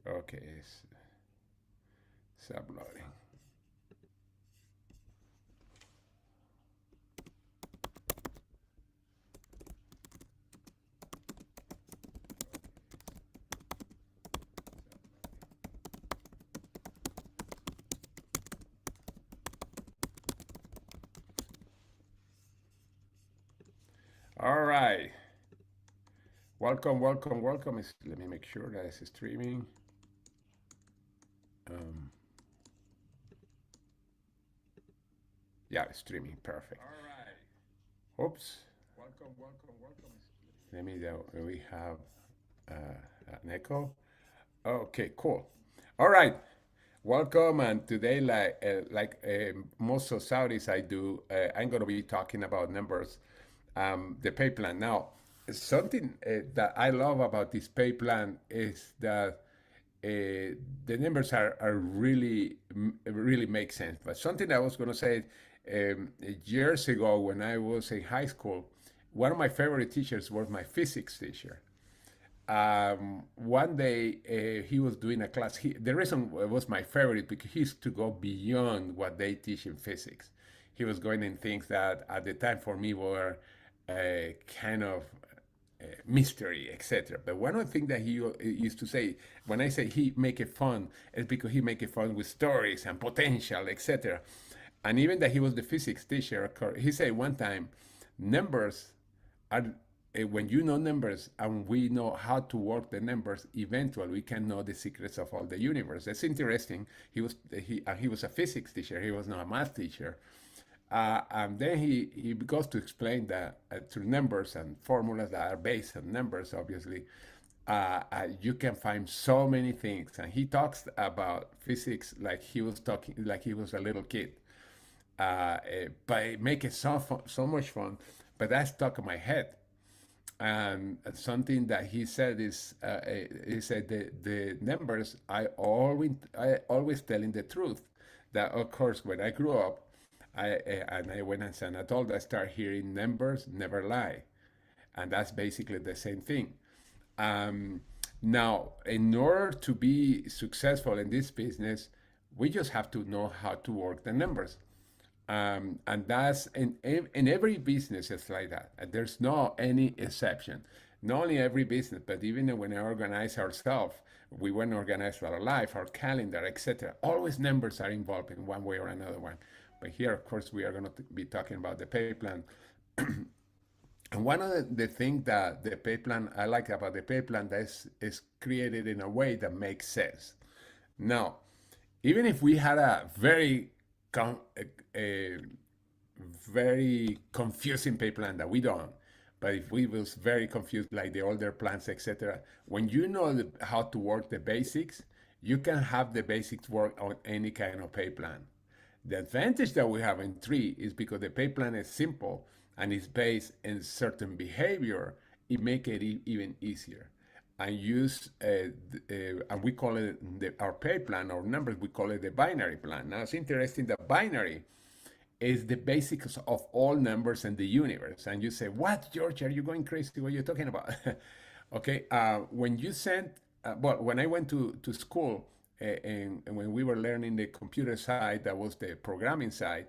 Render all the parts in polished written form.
Okay, it's uploading. All right. Welcome, welcome, welcome. Let me make sure that it's streaming. Um, yeah, it's streaming. Perfect. Oops. Let me know. We have an echo. Okay, cool. All right. Welcome. And today, most of Saudis I do, I'm going to be talking about numbers, the pay plan. Now, something that I love about this pay plan is that the numbers are really really make sense. But something I was going to say years ago when I was in high school, one of my favorite teachers was my physics teacher. One day he was doing a class. The reason it was my favorite because he used to go beyond what they teach in physics. He was going in things that at the time for me were kind of mystery, etc. But one of the things that he used to say, when I say he make it fun, is because he make it fun with stories and potential, etc. And even that he was the physics teacher, he said one time, numbers are when you know numbers and we know how to work the numbers, eventually we can know the secrets of all the universe. That's interesting. He was a physics teacher. He was not a math teacher. And then he goes to explain that through numbers and formulas that are based on numbers, obviously, you can find so many things. And he talks about physics like he was talking, like he was a little kid, but it make it so fun, so much fun. But that stuck in my head. And something that he said is, he said the numbers I always telling the truth. That of course when I grew up, and I went as an adult, I started hearing numbers never lie, and that's basically the same thing. Um, Now, in order to be successful in this business, we just have to know how to work the numbers. And that's in every business it's like that. There's no any exception. Not only every business, but even when we organize ourselves, we want to organize our life, our calendar, etc. Always numbers are involved in one way or another one. But here, of course, we are going to be talking about the pay plan. And one of the things that the pay plan I like about the pay plan that is created in a way that makes sense. Now, even if we had a a very confusing pay plan that we don't, but if we was very confused like the older plans, etc., when you know how to work the basics, you can have the basics work on any kind of pay plan. The advantage that we have in three is because the pay plan is simple and is based in certain behavior, it make it even easier. And use and we call it our pay plan or numbers. We call it the binary plan. Now it's interesting that binary is the basics of all numbers in the universe. And you say, "What, George? Are you going crazy? What are you talking about?" Okay, when you send, well, when I went to school and when we were learning the computer side, that was the programming side,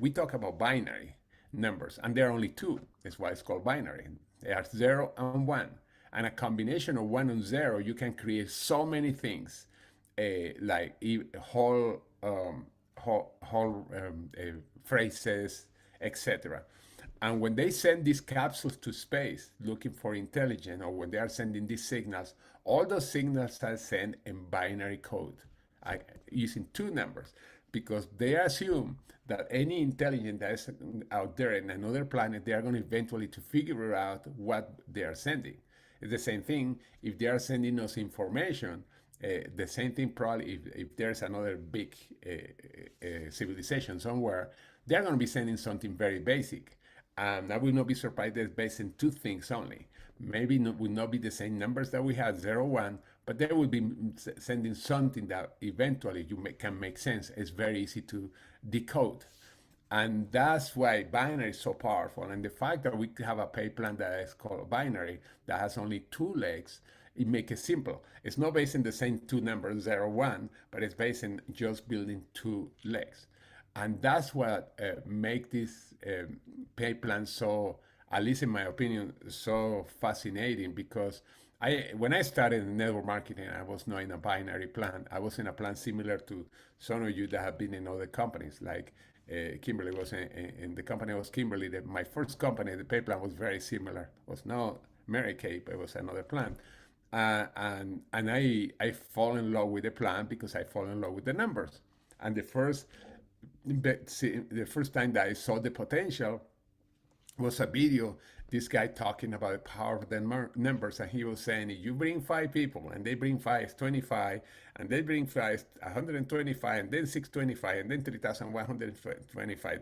we talk about binary numbers, and there are only two. That's why it's called binary. They are 0 and 1, and a combination of 1 and 0. You can create so many things, like phrases, etc. And when they send these capsules to space looking for intelligence, or when they are sending these signals, all those signals are sent in binary code using two numbers because they assume that any intelligence that is out there in another planet, they are going to eventually to figure out what they are sending. It's the same thing if they are sending us information. The same thing probably if there's another big civilization somewhere, they're going to be sending something very basic. And I will not be surprised that it's based in two things only. Maybe not, will not be the same numbers that we had, 0, 1, but they will be sending something that eventually can make sense. It's very easy to decode. And that's why binary is so powerful. And the fact that we have a pay plan that is called binary, that has only two legs, it make it simple. It's not based in the same two numbers, 0, 1, but it's based in just building two legs. And that's what make this pay plan so, at least in my opinion, so fascinating because when I started in network marketing, I was not in a binary plan. I was in a plan similar to some of you that have been in other companies, like Kimberly was in the company. I was Kimberly. My first company, the pay plan was very similar. It was not Mary Kay, but it was another plan. And I fall in love with the plan because I fall in love with the numbers. And the first time that I saw the potential was a video, this guy talking about the power of the numbers, and he was saying if you bring five people and they bring five 25, and they bring five 125, and then 625, and then 3,125,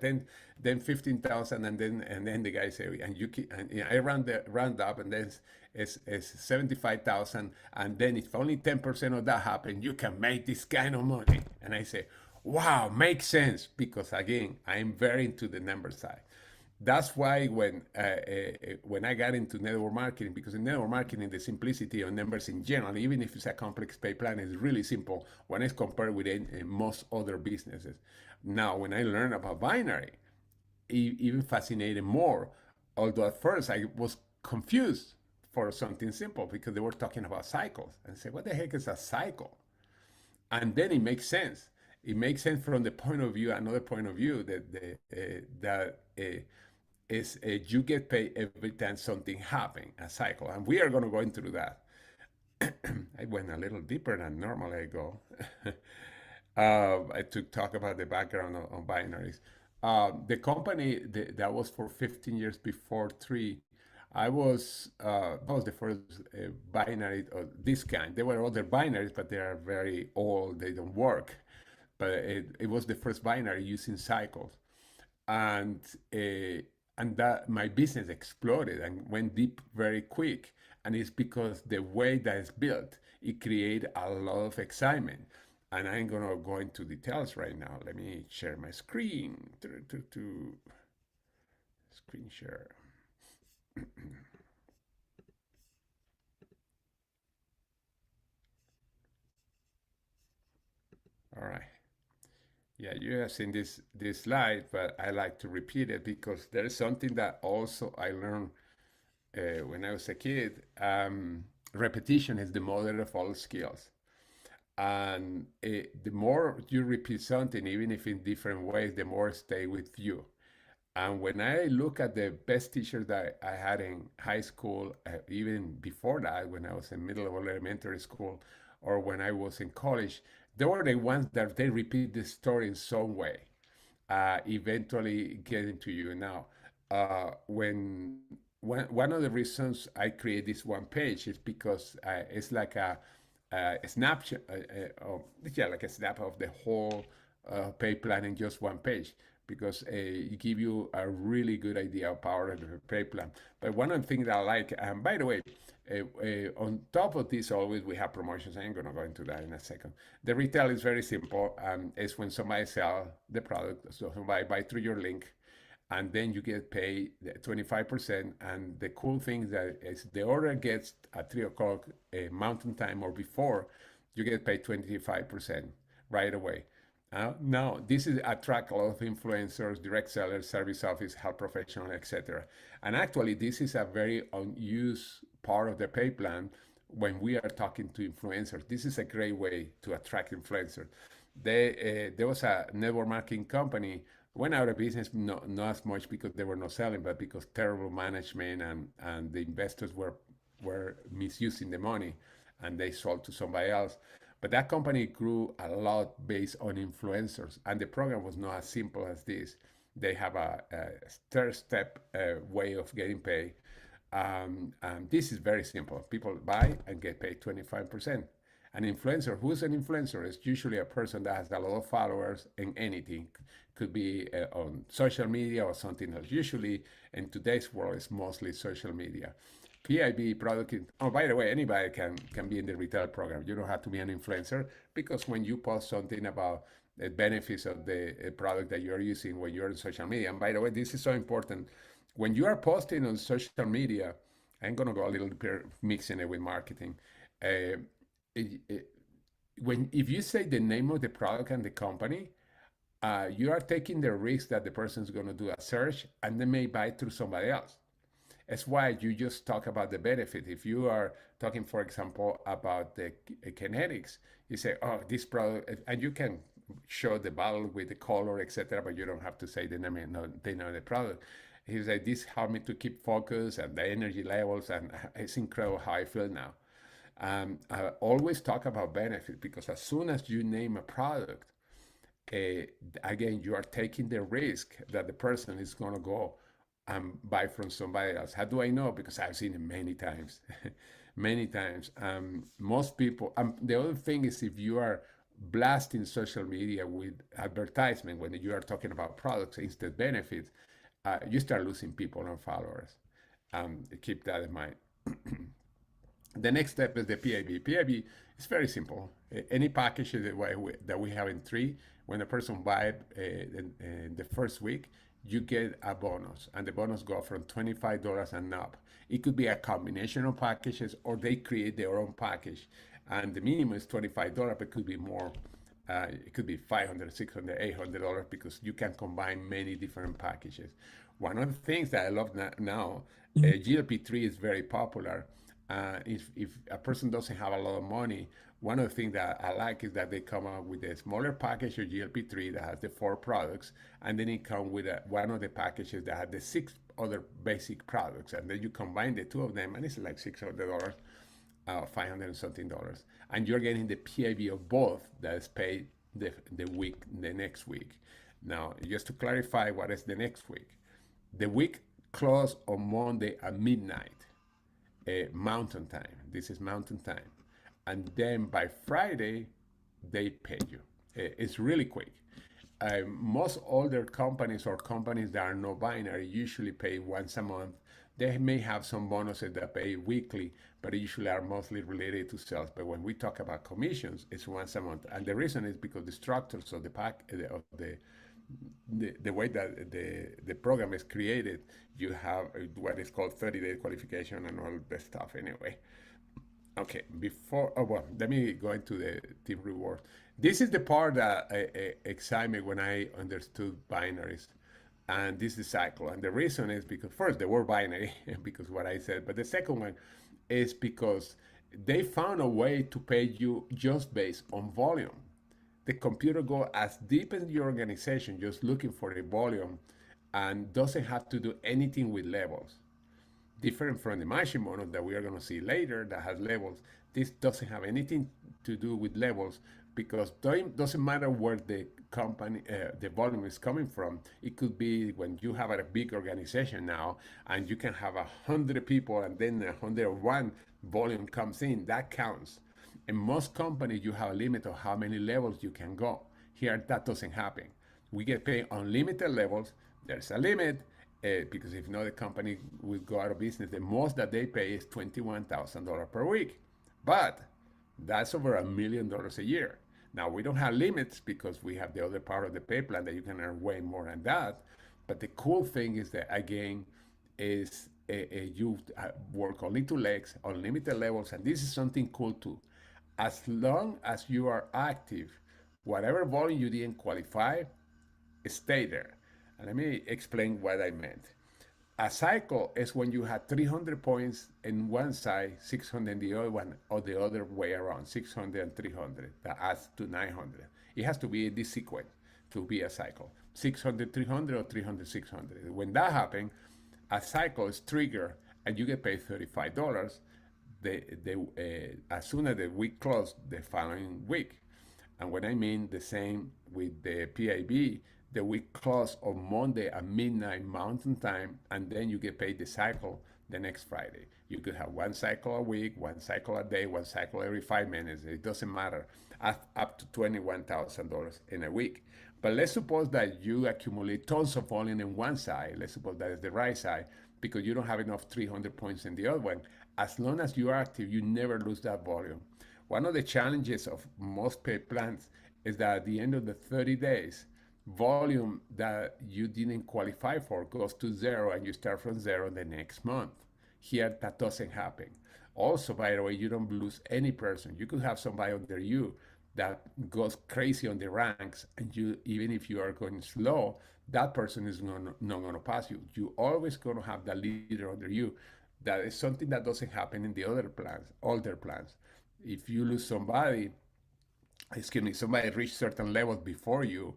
then 15,000, and then the guy say, and you keep, and I round up, and then it's 75,000, and then if only 10% of that happen, you can make this kind of money. And I say, wow, makes sense, because again, I'm very into the number side. That's why when I got into network marketing, because in network marketing, the simplicity of numbers in general, even if it's a complex pay plan, is really simple when it's compared with most other businesses. Now, when I learned about binary, it even fascinated more. Although at first I was confused for something simple because they were talking about cycles, and I said, "What the heck is a cycle?" And then it makes sense. It makes sense from the point of view, another point of view, that is you get paid every time something happens, a cycle. And we are going to go into that. I went a little deeper than normally I go. I took talk about the background on binaries. The company that was for 15 years before three, that was the first binary of this kind. There were other binaries, but they are very old. They don't work. But it was the first binary using cycles, and uh, and that my business exploded and went deep very quick. And it's because the way that it's built, it created a lot of excitement. And I'm gonna go into details right now. Let me share my screen to screen share. All right. Yeah, you have seen this slide, but I like to repeat it because there is something that also I learned when I was a kid. Repetition is the mother of all skills. And the more you repeat something, even if in different ways, the more it stay with you. And when I look at the best teachers that I had in high school, even before that, when I was in middle of elementary school, or when I was in college, they were the ones that they repeat the story in some way, eventually getting to you. Now, when one of the reasons I create this one page is because it's like a snapshot, yeah, like a snap of the whole pay plan in just one page, because it give you a really good idea of power of the pay plan. But one of the things that I like, and by the way, on top of this, always we have promotions. I'm going to go into that in a second. The retail is very simple. It's when somebody sell the product, so somebody buy through your link, and then you get paid 25%. And the cool thing that is the order gets at 3 o'clock mountain time or before, you get paid 25% right away. Now, this is attract a lot of influencers, direct sellers, service office, health professional, etc. And actually, this is a very unused part of the pay plan when we are talking to influencers. This is a great way to attract influencers. There was a network marketing company went out of business, not as much because they were not selling, but because terrible management and the investors were misusing the money, and they sold to somebody else. But that company grew a lot based on influencers, and the program was not as simple as this. They have a third step way of getting paid. This is very simple. People buy and get paid 25%. An influencer, who's an influencer, is usually a person that has a lot of followers in anything. Could be on social media or something else. Usually in today's world, it's mostly social media. PIB product. Oh, by the way, anybody can be in the retail program. You don't have to be an influencer, because when you post something about the benefits of the product that you're using when you're on social media, and by the way, this is so important. When you are posting on social media, I'm gonna go a little bit mixing it with marketing. Uh, it, it, when if you say the name of the product and the company, you are taking the risk that the person is going to do a search and they may buy through somebody else. That's why you just talk about the benefit. If you are talking, for example, about the kinetics, you say, "Oh, this product," and you can show the bottle with the color, etc., but you don't have to say the name. No, they know the product. He said, "This helped me to keep focus and the energy levels, and it's incredible how I feel now." I always talk about benefit because as soon as you name a product, uh, again, you are taking the risk that the person is going to go and buy from somebody else. How do I know? Because I've seen it many times, many times. Most people, the other thing is if you are blasting social media with advertisement when you are talking about products instead benefits, you start losing people and followers. Keep that in mind. The next step is the PIB. PIB is very simple. Any package that we have in three, when a person buys in the first week, you get a bonus, and the bonus go from $25 and up. It could be a combination of packages, or they create their own package, and the minimum is $25, but it could be more. It could be 500, 600, $800 because you can combine many different packages. One of the things that I love now, GLP-3 is very popular. If a person doesn't have a lot of money, one of the things that I like is that they come out with a smaller package of GLP-3 that has the four products, and then it comes with one of the packages that has the six other basic products, and then you combine the two of them, and it's like $600, 500 and something dollars, and you're getting the PIB of both that is paid the next week. Now, just to clarify, what is the next week? The week close on Monday at midnight, Mountain Time. This is Mountain Time, and then by Friday, they pay you. It's really quick. Most older companies or companies that are no binary usually pay once a month. They may have some bonuses that pay weekly, but usually are mostly related to sales. But when we talk about commissions, it's once a month, and the reason is because the structures of the pack of the way that the program is created, you have what is called 30-day qualification and all that stuff. Anyway, okay, let me go into the team reward. This is the part that excited me when I understood binaries, and this is the cycle. And the reason is because first the word binary, because what I said, but the second one is because they found a way to pay you just based on volume. The computer go as deep in your organization just looking for the volume and doesn't have to do anything with levels. Different from the machine model that we are going to see later that has levels, this doesn't have anything to do with levels because it doesn't matter where the company, the volume is coming from. It could be when you have a big organization now and you can have 100 people and then 101 volume comes in, that counts. In most companies, you have a limit of how many levels you can go. Here, that doesn't happen. We get paid unlimited levels. There's a limit because if not, the company will go out of business. The most that they pay is $21,000 per week. But that's over $1 million a year. Now, we don't have limits because we have the other part of the Payplan that you can earn way more than that. But the cool thing is that, again, is you work only two legs, unlimited levels, and this is something cool too. As long as you are active, whatever volume you didn't qualify, stay there. And let me explain what I meant. A cycle is when you have 300 points in one side, 600 in the other one, or the other way around, 600 and 300. That adds to 900. It has to be in this sequence to be a cycle. 600, 300, or 300, 600. When that happens, a cycle is triggered and you get paid $35 as soon as the week closed the following week. And when I mean the same with the PIB, the week closed on Monday at midnight Mountain Time, and then you get paid the cycle the next Friday. You could have one cycle a week, one cycle a day, one cycle every 5 minutes. It doesn't matter. Up to $21,000 in a week. But let's suppose that you accumulate tons of volume in one side. Let's suppose that is the right side because you don't have enough 300 points in the other one. As long as you are active, you never lose that volume. One of the challenges of most pay plans is that at the end of the 30 days, volume that you didn't qualify for goes to zero and you start from zero the next month. Here, that doesn't happen. Also, by the way, you don't lose any person. You could have somebody under you that goes crazy on the ranks, and you, even if you are going slow, that person is not going to pass you. You always going to have that leader under you. That is something that doesn't happen in the other plans, older plans. If you lose somebody, excuse me, somebody reach certain levels before you,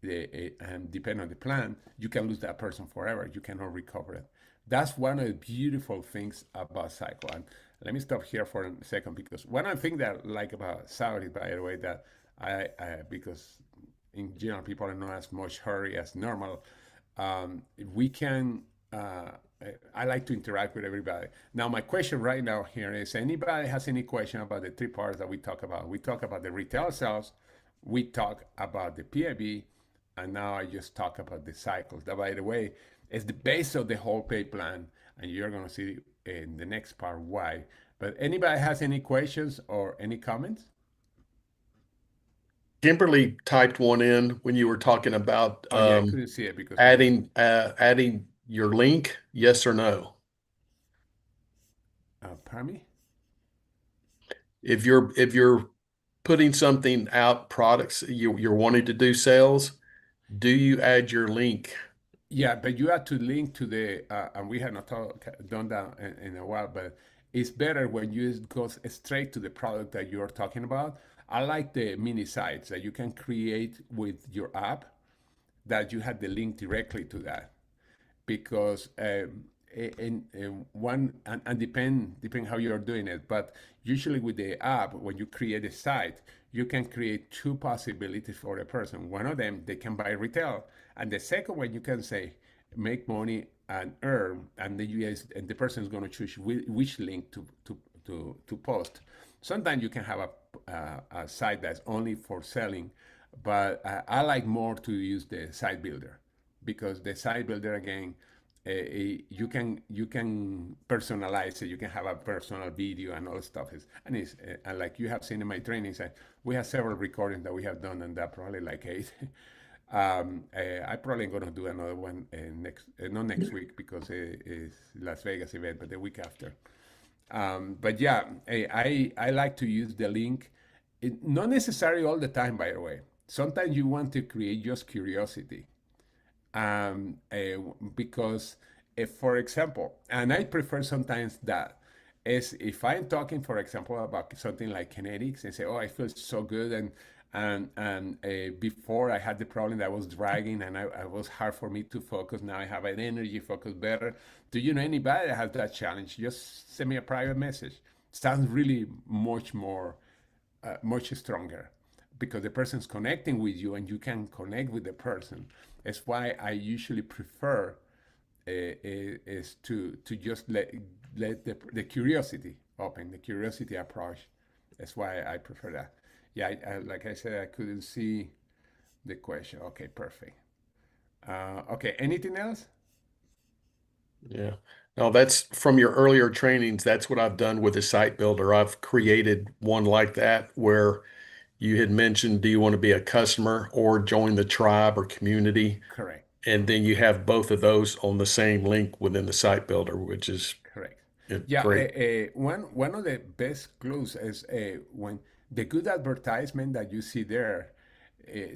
and depend on the plan, you can lose that person forever. You cannot recover it. That's one of the beautiful things about cycle. And let me stop here for a second, because one of the things that I like about Saudi, by the way, that because in general people are not as much hurry as normal. We can. I like to interact with everybody. Now, my question right now here is: anybody has any question about the three parts that we talk about? We talk about the retail sales, we talk about the PIB, and now I just talk about the cycles. That, by the way, is the base of the whole pay plan, and you're going to see in the next part why. But anybody has any questions or any comments? Kimberly typed one in when you were talking about Oh yeah, I couldn't see it because my adding your link, yes or no. pardon me. If you're putting something out, products, you're wanting to do sales, do you add your link? Yeah, but you have to link to the, and we have not done that in a while, but it's better when you go straight to the product that you're talking about. I like the mini sites that you can create with your app, that you have the link directly to that, because in one, and depend how you're doing it, but usually with the app, when you create a site, you can create two possibilities for a person. One of them, they can buy retail, and the second one, you can say make money and earn, and then you guys, and the person is going to choose which link to post. Sometimes you can have a site that's only for selling, but I like more to use the site builder, because the site builder, again, you can personalize it. You can have a personal video and all stuff. And it's and like you have seen in my trainings, we have several recordings that we have done, and that probably like eight. I probably gonna do another one next, not next week, because it's Las Vegas event, but the week after. But yeah, I like to use the link. Not necessarily all the time, by the way. Sometimes you want to create just curiosity, um, uh, because if, for example, and I prefer sometimes that is if I'm talking, for example, about something like kinetics, and say, oh, I feel so good, and before I had the problem that I was dragging, and I was hard for me to focus. Now I have an energy focus better. Do you know anybody that has that challenge? Just send me a private message. Sounds really much stronger, because the person's connecting with you and you can connect with the person. That's why I usually prefer is to just let the curiosity open, the curiosity approach. That's why I prefer that. Yeah, like I said, I couldn't see the question. Okay, perfect. Okay, anything else? Yeah. No, that's from your earlier trainings. That's what I've done with a site builder. I've created one like that where you had mentioned, do you want to be a customer or join the tribe or community? Correct. And then you have both of those on the same link within the site builder, which is Correct. Yeah, great. one of the best clues is when the good advertisement that you see there.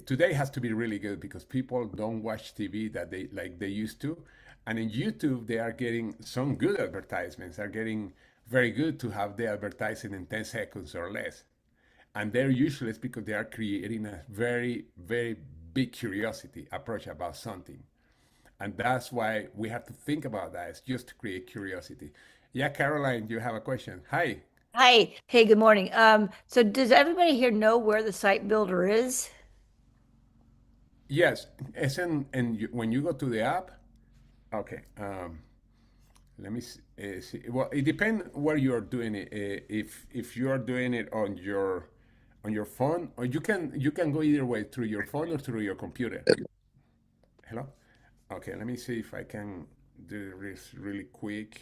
Today has to be really good, because people don't watch TV that they like they used to, and in YouTube they are getting some good advertisements. Are getting very good to have the advertising in 10 seconds or less, and they're usually it's because they are creating a very big curiosity approach about something. And that's why we have to think about that. It's just to create curiosity. Yeah, Caroline, you have a question. Hi. Hi. Hey, good morning. So does everybody here know where the site builder is? Yes, it's when you go to the app. Okay. Let me see. Well, it depends where you're doing it. If you're doing it on your phone, or you can go either way, through your phone or through your computer. Hello. Okay. Let me see if I can do this really quick.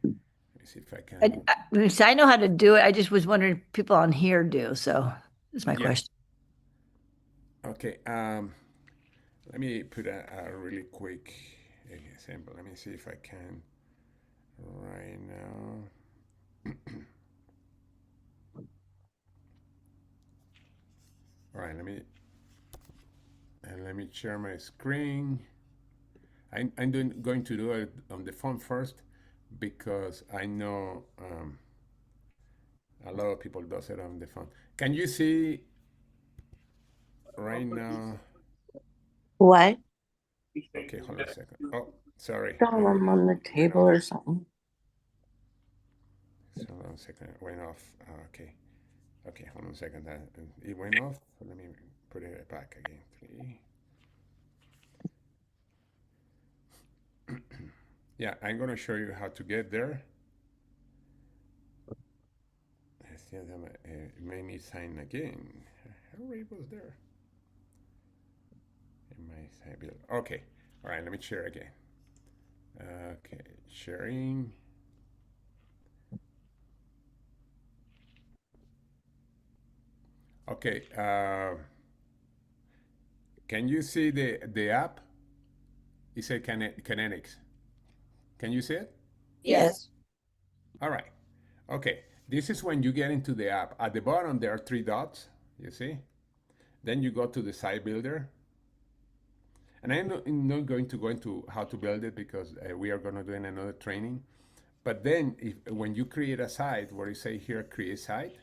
Let me see if I I, can. I know how to do it. I just was wondering if people on here do. So that's my Yeah. question. Okay. Let me put a really quick example. Let me see if I can right now. right, let me share my screen. I'm going to do it on the phone first because I know a lot of people does it on the phone. Can you see right now? What? Okay, hold on a second. Oh, sorry. Saw them on the It went table off. or something. So hold on a second. It went off. Okay. Okay, hold on a second. It went off. So let me put it back again. Three. Yeah, I'm gonna show you how to get there. I see them. It made me sign again. Hurry was there. In my side build. Okay. All right. Let me share again. Okay, sharing. Okay. Can you see the app? It said Kinetics. Can you see it? Yes. All right. Okay. This is when you get into the app. At the bottom, there are three dots. You see? Then you go to the site builder. And I'm not going to go into how to build it because we are going to do in another training. But then when you create a site where you say here, create site,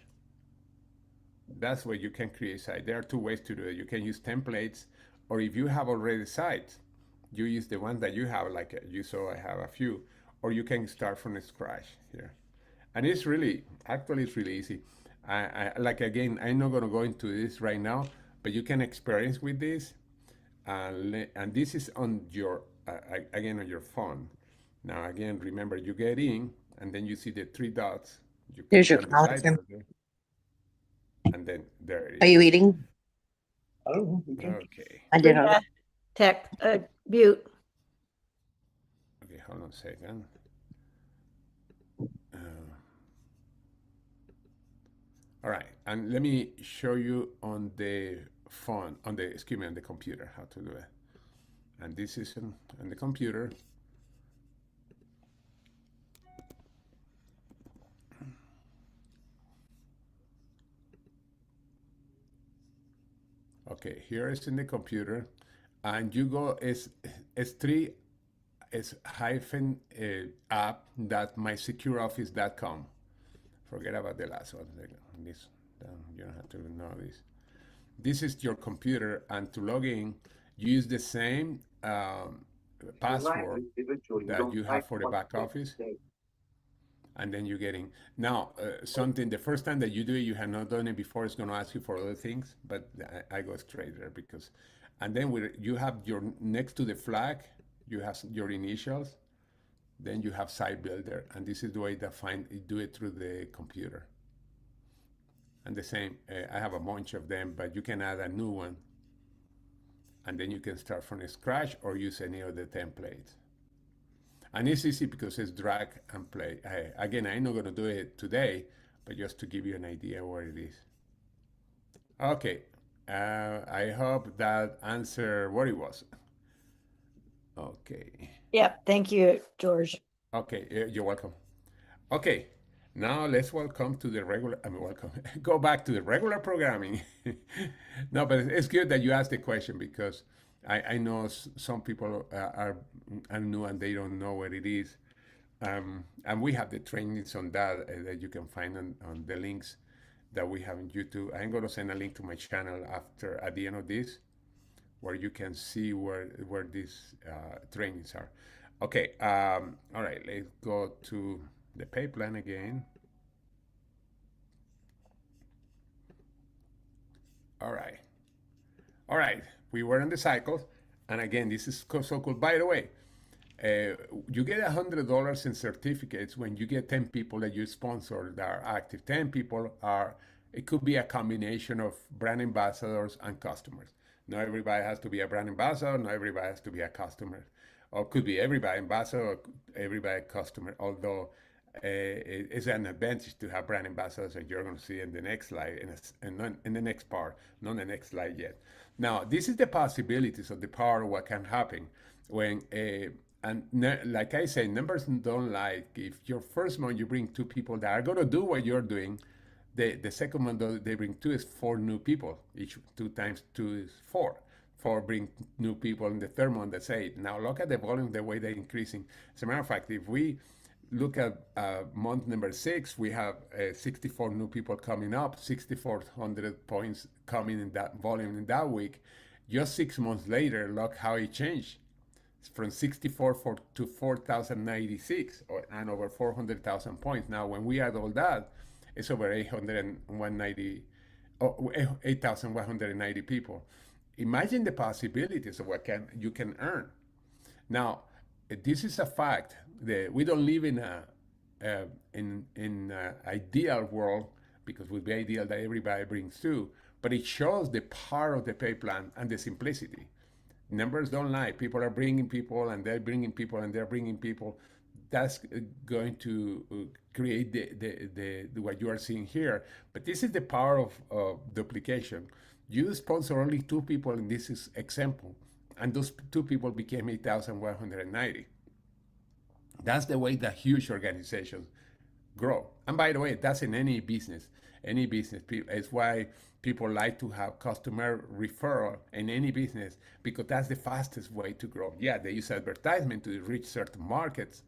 that's where you can create site. There are two ways to do it. You can use templates, or if you have already sites, you use the one that you have, like you saw I have a few, or you can start from scratch here. And it's really, actually, it's really easy. Like again, I'm not going to go into this right now, but you can experience with this. And this is on your, again, on your phone. Now, again, remember, you get in, and then you see the three dots. You There's click your on the site calendar. builder, and then there it Are is. you eating? Okay. I did. Tech, mute. Okay, hold on a second. All right, and let me show you on the phone, excuse me, on the computer, how to do it. And this is on the computer. Okay, here is in the computer, and you go it's three it's hyphen app that mysecureoffice.com. Forget about the last one. This you don't have to know this. This is your computer, and to log in, you use the same password that you have for the back office, and then you get in. Now, something the first time that you do it, you have not done it before. It's going to ask you for other things, but I go straight there because, and then you have your next to the flag, you have your initials, then you have site builder, and this is the way that do it through the computer. And the same, I have a bunch of them, but you can add a new one, and then you can start from scratch or use any of the templates. And it's easy because it's drag and play. Again, I'm not going to do it today, but just to give you an idea where it is. Okay, I hope that answered what it was. Okay. Yep. Thank you, George. Okay, you're welcome. Okay, now let's welcome to the regular, I mean, welcome, go back to the regular programming. No, but it's good that you asked the question because I know some people are new and they don't know what it is. And we have the trainings on that that you can find on the links that we have on YouTube. I'm going to send a link to my channel at the end of this, where you can see where these trainings are. Okay, all right, let's go to the Payplan again. All right. All right, we were on the cycles, and again, this is so cool. By the way, you get $100 in certificates when you get 10 people that you sponsor that are active. 10 people are, it could be a combination of brand ambassadors and customers. Not everybody has to be a brand ambassador, not everybody has to be a customer. Or could be everybody ambassador, or everybody customer, although it's an advantage to have brand ambassadors, and you're going to see in the next slide, in the next part, not the next slide yet. Now, this is the possibilities of the power of what can happen when like I say, numbers don't lie. If your first month you bring two people that are going to do what you're doing, The second month they bring two is four new people. Each two times two is four. Four bring new people in the third month. That's eight. Now look at the volume, the way they're increasing. As a matter of fact, if we look at month number 6, we have 64 new people coming up, 6,400 points coming in that volume in that week. Just 6 months later, look how it changed from 64 to 4,096 and over 400,000 points. Now, when we add all that, it's over 8,190 people. Imagine the possibilities of what you can earn. Now, this is a fact that we don't live in a ideal world, because it would be ideal that everybody brings two, but it shows the power of the pay plan and the simplicity. Numbers don't lie. People are bringing people, and they're bringing people, and they're bringing people. That's going to create the what you are seeing here. But this is the power of duplication. You sponsor only two people in this example, and those two people became 8,190. That's the way that huge organizations grow. And by the way, that's in any business. Any business. It's why people like to have customer referral in any business, because that's the fastest way to grow. Yeah, they use advertisement to reach certain markets,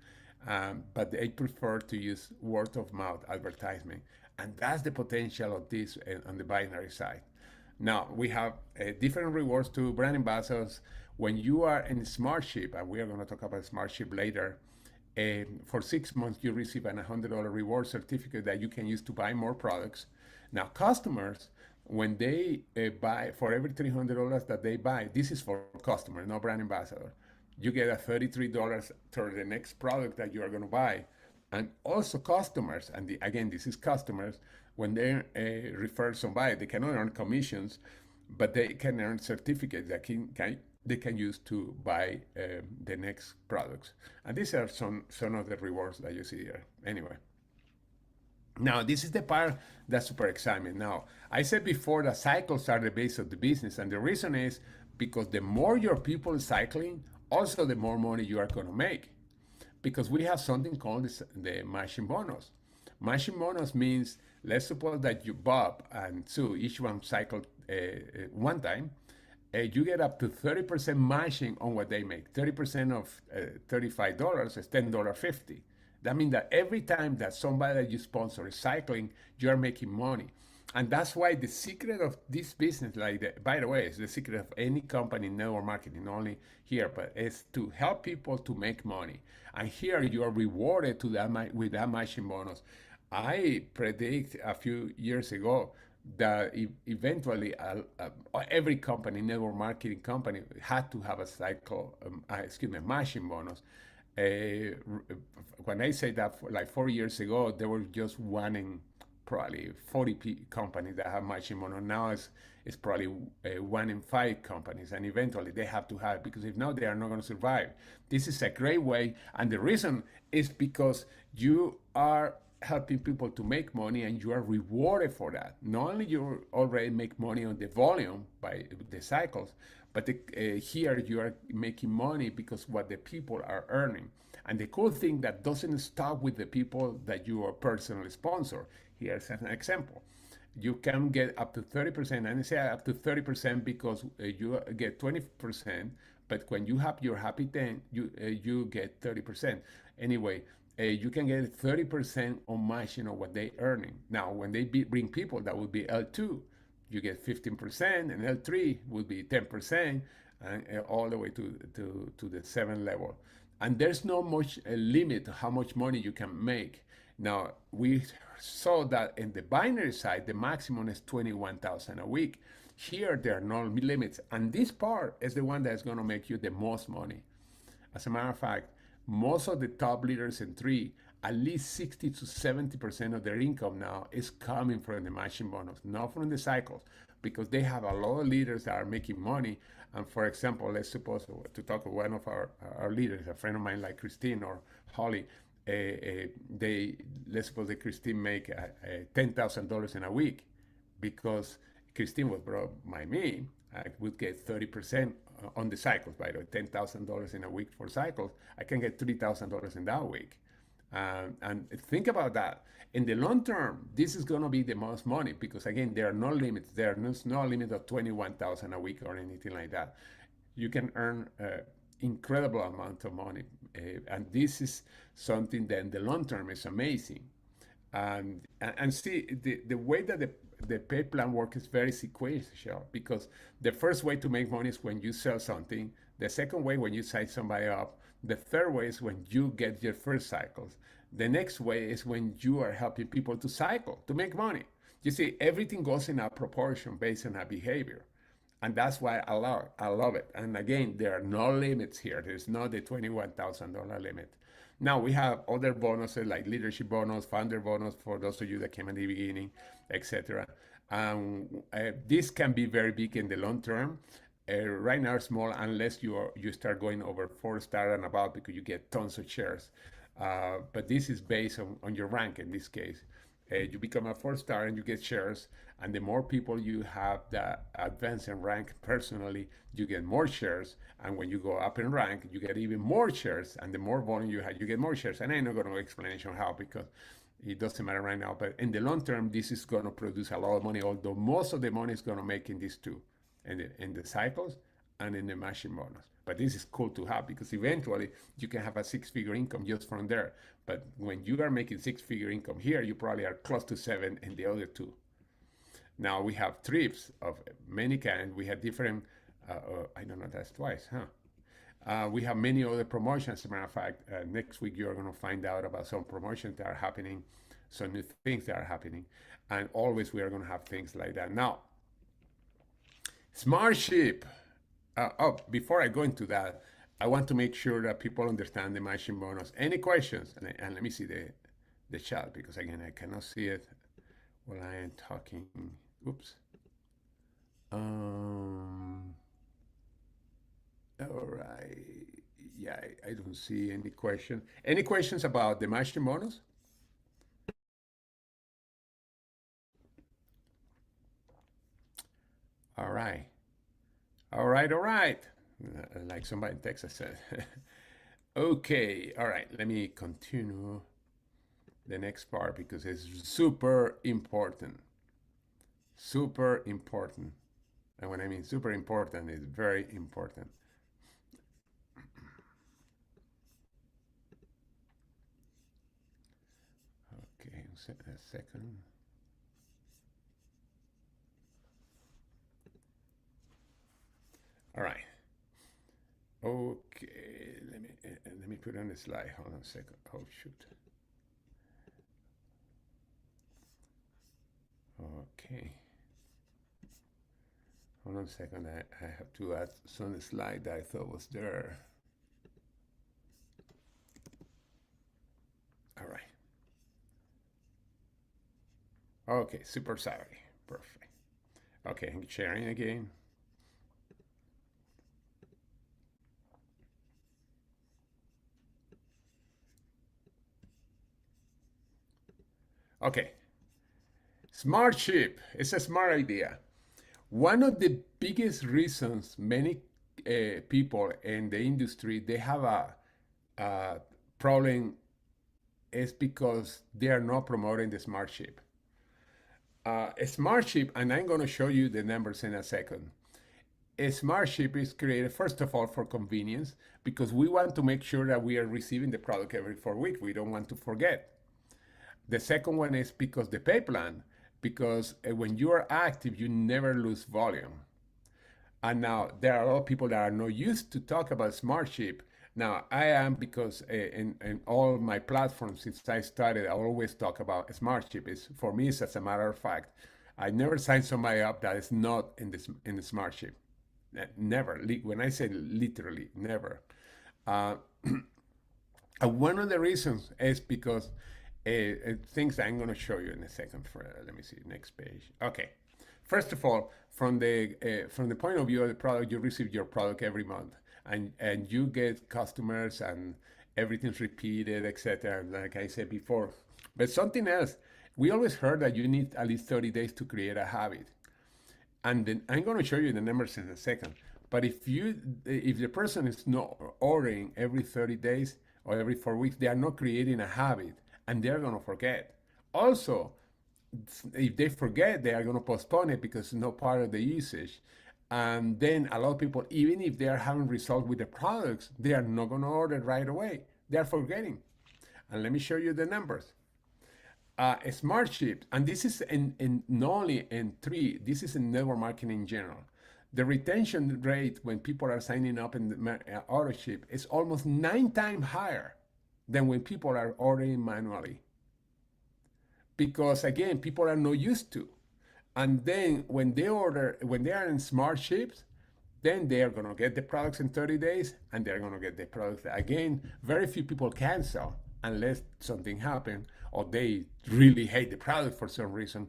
but they prefer to use word of mouth advertisement. And that's the potential of this on the binary side. Now, we have different rewards to brand ambassadors. When you are in SmartShip, and we are going to talk about SmartShip later, for 6 months, you receive an $100 reward certificate that you can use to buy more products. Now, customers, when they buy, for every $300 that they buy, this is for customer, no brand ambassador, you get a $33 toward the next product that you are going to buy. And also customers, and again, this is customers, when they refer somebody, they cannot earn commissions, but they can earn certificates that they can use to buy the next products. And these are some of the rewards that you see here. Anyway, now this is the part that's super exciting. Now, I said before that cycles are the base of the business, and the reason is because the more your people cycling, also the more money you are going to make. Because we have something called the matching bonus. Matching bonus means, let's suppose that you, Bob and Sue, each one cycled one time, you get up to 30% matching on what they make. 30% of $35 is $10.50. That means that every time that somebody that you sponsor is cycling, you're making money. And that's why the secret of this business, by the way, it's the secret of any company in network marketing, not only here, but it's to help people to make money. And here you are rewarded with that matching bonus. I predict a few years ago that eventually every company, network marketing company, had to have a matching bonus. When I say that, like 4 years ago, there were just one in probably 40 companies that have matching bonus. Now it's probably 1 in 5 companies, and eventually they have to have it, because if not, they are not going to survive. This is a great way, and the reason is because you are helping people to make money, and you are rewarded for that. Not only you already make money on the volume by the cycles, but here you are making money because what the people are earning. And the cool thing that doesn't stop with the people that you are personally sponsor. Here's an example. You can get up to 30%, and I say up to 30% because you get 20%, but when you have your happy 10, you get 30%. Anyway, you can get 30% on matching of what they earning. Now, when they bring people, that would be L2. You get 15%, and L3 would be 10%, and all the way to the 7th level. And there's no much limit to how much money you can make. Now, we saw that in the binary side, the maximum is $21,000 a week. Here, there are no limits. And this part is the one that's going to make you the most money. As a matter of fact, most of the top leaders in 3, at least 60 to 70% of their income now is coming from the matching bonus, not from the cycles, because they have a lot of leaders that are making money. And for example, let's suppose, to talk with one of our leaders, a friend of mine like Christine or Holly, let's suppose that Christine make $10,000 in a week, because Christine was brought by me. I would get 30% on the cycles, by the way, $10,000 in a week for cycles. I can get $3,000 in that week. And think about that. In the long term, this is going to be the most money because again, there are no limits. There's no limit of 21,000 a week or anything like that. You can earn incredible amount of money, and this is something that in the long term is amazing. And see the way that the pay plan work is very sequential because the first way to make money is when you sell something. The second way when you sign somebody up. The third way is when you get your first cycles. The next way is when you are helping people to cycle to make money. You see, everything goes in a proportion based on a behavior. And that's why I love it. And again, there are no limits here. There's not the $21,000 limit. Now we have other bonuses like leadership bonus, founder bonus for those of you that came at the beginning, etc. This can be very big in the long term. Right now, small unless you start going over 4-star and above because you get tons of shares. But this is based on your rank in this case. You become a 4-star and you get shares, and the more people you have that advance in rank personally, you get more shares, and when you go up in rank, you get even more shares, and the more volume you have, you get more shares. And I'm not going to explanation how because it doesn't matter right now, but in the long term, this is going to produce a lot of money, although most of the money is going to make in these two, in the cycles and in the machine bonus. But this is cool to have because eventually you can have a 6-figure income just from there. But when you are making 6-figure income here, you probably are close to 7 in the other two. Now we have trips of many kinds. We have different, I don't know, that's twice, huh? We have many other promotions. As a matter of fact, next week you're going to find out about some promotions that are happening, some new things that are happening. And always we are going to have things like that. Now, Smart Ship. Before I go into that, I want to make sure that people understand the matching bonus. Any questions? And let me see the chat because again, I cannot see it while I am talking. Oops. All right. Yeah, I don't see any question. Any questions about the matching bonus? All right. All right, all right. Like somebody in Texas said. Okay, all right. Let me continue the next part because it's super important. Super important. And when I mean super important, it's very important. Okay, a second. All right. Okay, let me put on the slide. Hold on a second. Oh shoot. Okay. Hold on a second. I have to add some slide that I thought was there. All right. Okay, super sorry. Perfect. Okay, I'm sharing again. Okay. Smart ship. It's a smart idea. One of the biggest reasons many people in the industry they have a problem is because they are not promoting the smart ship. A smart ship, and I'm going to show you the numbers in a second. A smart ship is created first of all for convenience because we want to make sure that we are receiving the product every 4 weeks. We don't want to forget. The second one is because the pay plan, because when you are active, you never lose volume. And now there are a lot of people that are not used to talk about SmartShip. Now I am because in all my platforms since I started, I always talk about SmartShip. Is for me, it's as a matter of fact, I never sign somebody up that is not in the SmartShip. Never. When I say literally, never. Uh, and one of the reasons is because things I'm going to show you in a second. Let me see, next page. Okay. First of all, from the point of view of the product, you receive your product every month, and you get customers, and everything's repeated, etc. Like I said before. But something else, we always heard that you need at least 30 days to create a habit, and then I'm going to show you the numbers in a second. But if the person is not ordering every 30 days, or every 4 weeks, they are not creating a habit, and they're going to forget. Also, if they forget, they are going to postpone it because it's not part of the usage. And then a lot of people, even if they are having results with the products, they are not going to order right away. They are forgetting. And let me show you the numbers. Smart chips, and this is in not only in three, this is in network marketing in general. The retention rate when people are signing up in the auto ship is almost 9 times higher than when people are ordering manually. Because again, people are not used to. And then when they order, when they are in smart ships, then they are going to get the products in 30 days and they're going to get the products. Again, very few people cancel unless something happened or they really hate the product for some reason.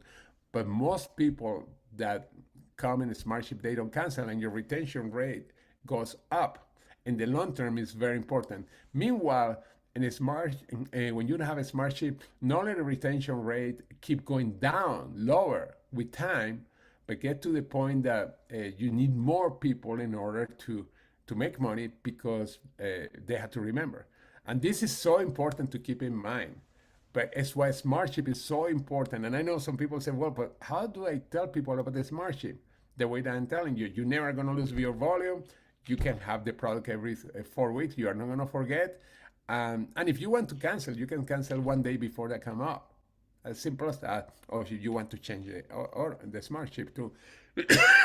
But most people that come in a smart ship, they don't cancel, and your retention rate goes up. In the long term, is very important. Meanwhile, in a smart, when you have a smart ship, not only the retention rate keep going down, lower with time, but get to the point that you need more people in order to make money because they have to remember. And this is so important to keep in mind. But it's why smart ship is so important. And I know some people say, well, but how do I tell people about the smart ship? The way that I'm telling you, you're never going to lose your volume. You can have the product every 4 weeks. You are not going to forget. And if you want to cancel, you can cancel one day before they come up. As simple as that. Or if you want to change it, or the smart chip too.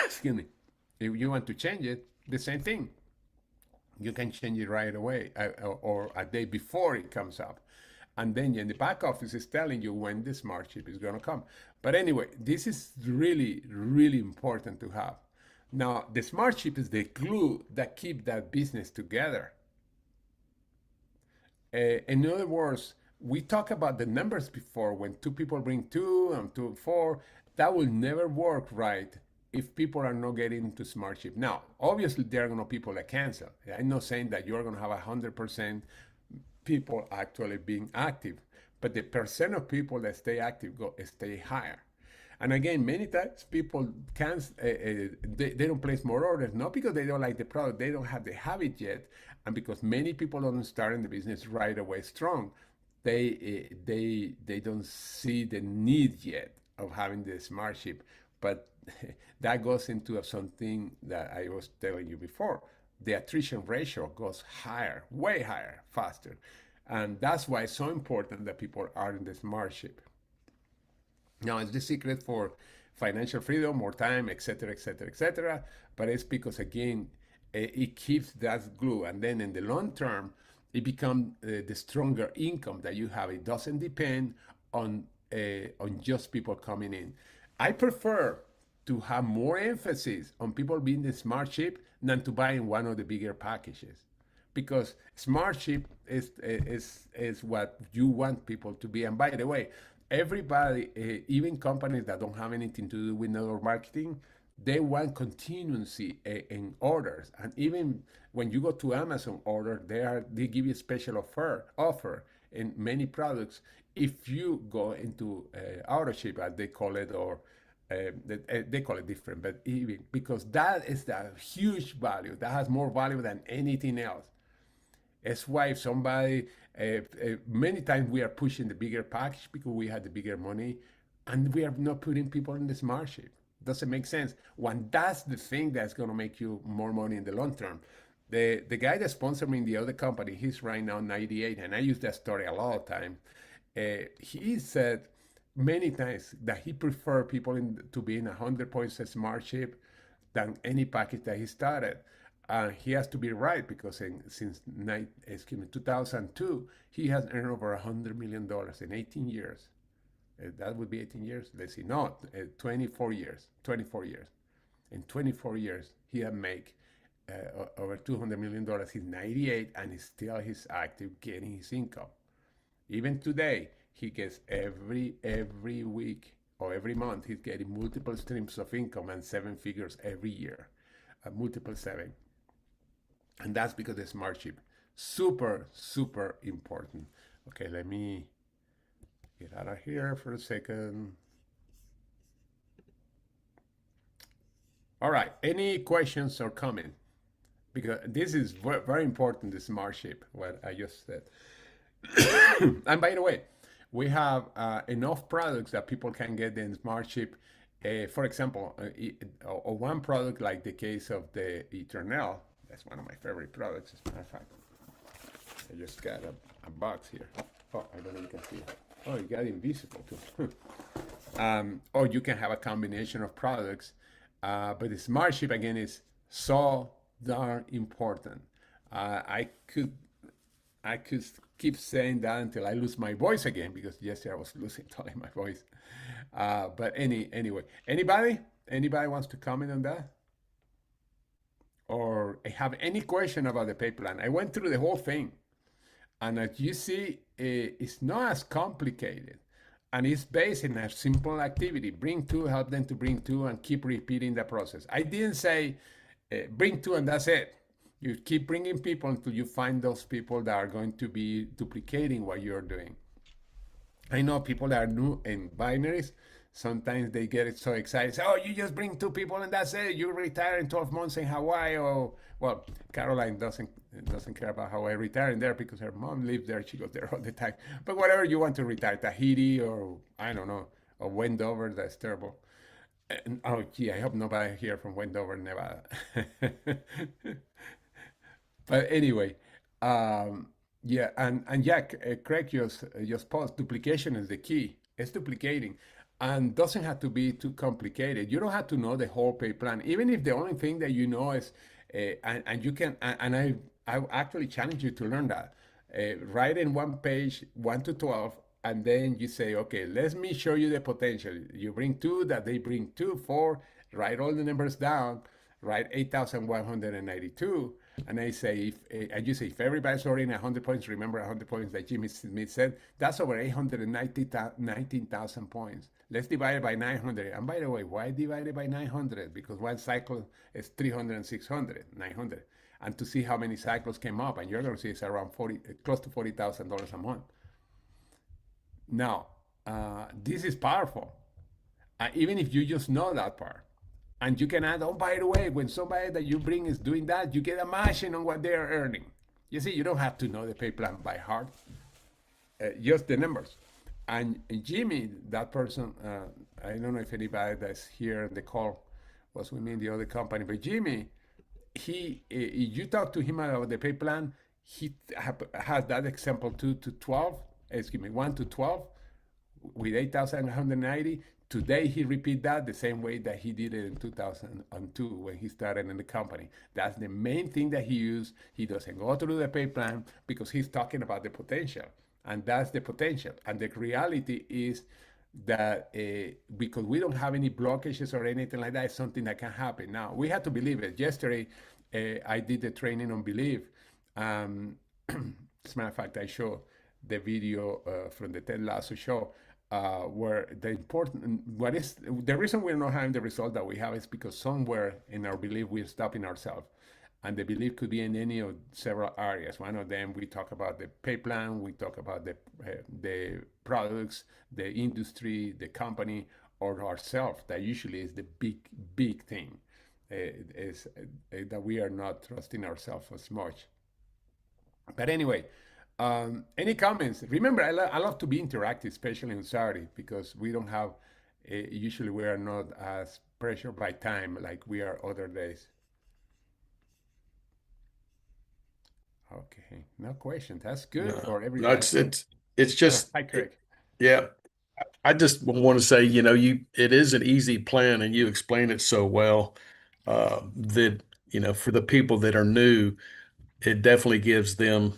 Excuse me. If you want to change it, the same thing. You can change it right away or a day before it comes up. And then in the back office is telling you when the smart chip is going to come. But anyway, this is really, really important to have. Now, the smart chip is the glue that keep that business together. In other words, we talked about the numbers before. When two people bring two and two, four, that will never work right if people are not getting into smart chip. Now, obviously, there are going to be people that cancel. I'm not saying that you're going to have 100% people actually being active, but the percent of people that stay active stay higher. And again, many times people can't, they don't place more orders, not because they don't like the product, they don't have the habit yet, and because many people don't start in the business right away strong, they don't see the need yet of having the smart chip. But that goes into something that I was telling you before. The attrition ratio goes higher, way higher, faster. And that's why it's so important that people are in the smart chip. Now, it's the secret for financial freedom, more time, etc., etc., etc. But it's because, again, it keeps that glue. And then in the long term, it becomes the stronger income that you have. It doesn't depend on just people coming in. I prefer to have more emphasis on people being the smart chip than to buying one of the bigger packages. Because smart chip is what you want people to be. And by the way, everybody, even companies that don't have anything to do with network marketing, they want continuity in orders. And even when you go to Amazon order, they give you a special offer in many products. If you go into auto ship, as they call it, or they call it different, but even because that is the huge value, that has more value than anything else. That's why if somebody, many times we are pushing the bigger package because we had the bigger money, and we are not putting people in the smart ship. Doesn't make sense. When that's the thing that's going to make you more money in the long term. The guy that sponsored me in the other company, he's right now 98, and I use that story a lot of time. He said many times that he preferred people to be in 100 points a smart ship than any package that he started. He has to be right because since 2002, he has earned over $100 million in 18 years. That would be 18 years. Let's see, no, 24 years. 24 years. In 24 years, he had made over $200 million. He's 98 and he's active getting his income. Even today, he gets every week or every month, he's getting multiple streams of income and 7 figures every year, multiple 7. And that's because the smart chip, super, super important. Okay, let me get out of here for a second. All right, any questions or comments because this is very important, the smart ship, what I just said. And by the way, we have enough products that people can get the smart chip. For example, or one product like the case of the Eternal. That's one of my favorite products, as a matter of fact. I just got a box here. Oh, I don't know if you can see it. Oh, you got invisible too. Or you can have a combination of products. But the smart chip again is so darn important. I could keep saying that until I lose my voice again because yesterday I was losing totally my voice. But anyway, anybody wants to comment on that or have any question about the pay plan? I went through the whole thing, and as you see, it's not as complicated. And it's based in a simple activity. Bring two, help them to bring two, and keep repeating the process. I didn't say bring two and that's it. You keep bringing people until you find those people that are going to be duplicating what you're doing. I know people that are new in binaries. Sometimes they get it so excited. Say, oh, you just bring two people and that's it. You retire in 12 months in Hawaii. Or, well, Caroline doesn't care about Hawaii retiring there because her mom lives there. She goes there all the time. But whatever you want to retire, Tahiti or I don't know, or Wendover, that's terrible. And, oh, gee, I hope nobody here from Wendover, Nevada. But anyway, yeah, and yeah, Craig just post duplication is the key. It's duplicating, and doesn't have to be too complicated. You don't have to know the whole pay plan, even if the only thing that you know is, and you can, and I actually challenge you to learn that. Write in one page 1 to 12, and then you say, okay, let me show you the potential. You bring two, that they bring two, four. Write all the numbers down. Write 8,192. And I say, and you say, if everybody's already 100 points, remember 100 points that Jimmy Smith said, that's over 19,000 points. Let's divide it by 900. And by the way, why divide it by 900? Because one cycle is 300 and 600, 900. And to see how many cycles came up, and you're going to see it's around 40, close to $40,000 a month. Now, this is powerful. Even if you just know that part. And you can add, oh, by the way, when somebody that you bring is doing that, you get a margin on what they are earning. You see, you don't have to know the pay plan by heart, just the numbers. And Jimmy, that person, I don't know if anybody that's here in the call was with me in the other company, but Jimmy, you talk to him about the pay plan, he has that example 1 to 12 with 8,190. Today, he repeat that the same way that he did it in 2002 when he started in the company. That's the main thing that he used. He doesn't go through the pay plan because he's talking about the potential. And that's the potential. And the reality is that because we don't have any blockages or anything like that, it's something that can happen. Now, we have to believe it. Yesterday, I did the training on belief. As a matter of fact, I show the video from the Ted Lasso show. Where what is the reason we're not having the result that we have is because somewhere in our belief we're stopping ourselves, and the belief could be in any of several areas. One of them, we talk about the pay plan, we talk about the products, the industry, the company, or ourselves. That usually is the big thing, is that we are not trusting ourselves as much. But anyway, any comments? Remember, I love to be interactive, especially on Saturday, because we don't have, usually we are not as pressured by time like we are other days. Okay, no question. That's good for No, everybody. it's just, Hi, Craig. yeah. I just want to say, it is an easy plan, and you explain it so well, that, for the people that are new, it definitely gives them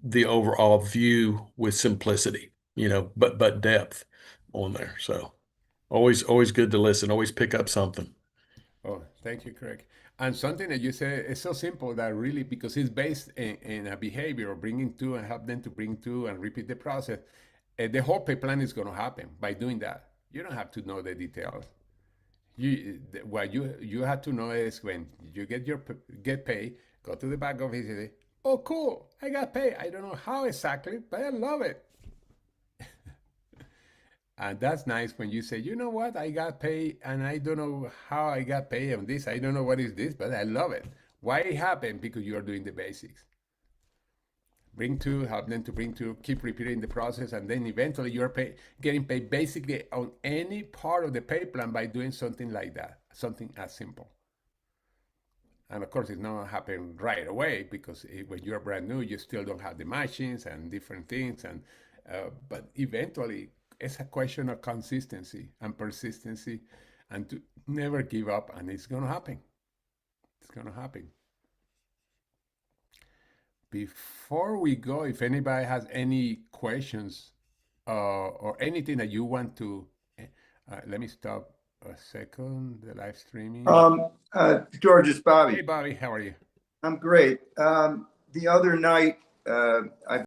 the overall view with simplicity, but depth on there. So always good to listen. Always pick up something. Oh, thank you, Craig. And something that you say is so simple that really, because it's based in a behavior of bringing two and help them to bring two and repeat the process, the whole pay plan is going to happen by doing that. You don't have to know the details. What you have to know is when you get paid, go to the back office and say, "Oh, cool! I got paid. I don't know how exactly, but I love it." And that's nice when you say, "You know what? I got paid, and I don't know how I got paid on this. I don't know what is this, but I love it." Why it happened? Because you are doing the basics. Bring two, help them to bring two, keep repeating the process, and then eventually you're getting paid basically on any part of the pay plan by doing something like that, something as simple. And of course, it's not happen right away because when you're brand new, you still don't have the machines and different things. But eventually, it's a question of consistency and persistency, and to never give up. And it's gonna happen. It's gonna happen. Before we go, if anybody has any questions or anything that you want to, let me stop a second. The live streaming. George, it's Bobby. Hey, Bobby, how are you? I'm great. The other night, I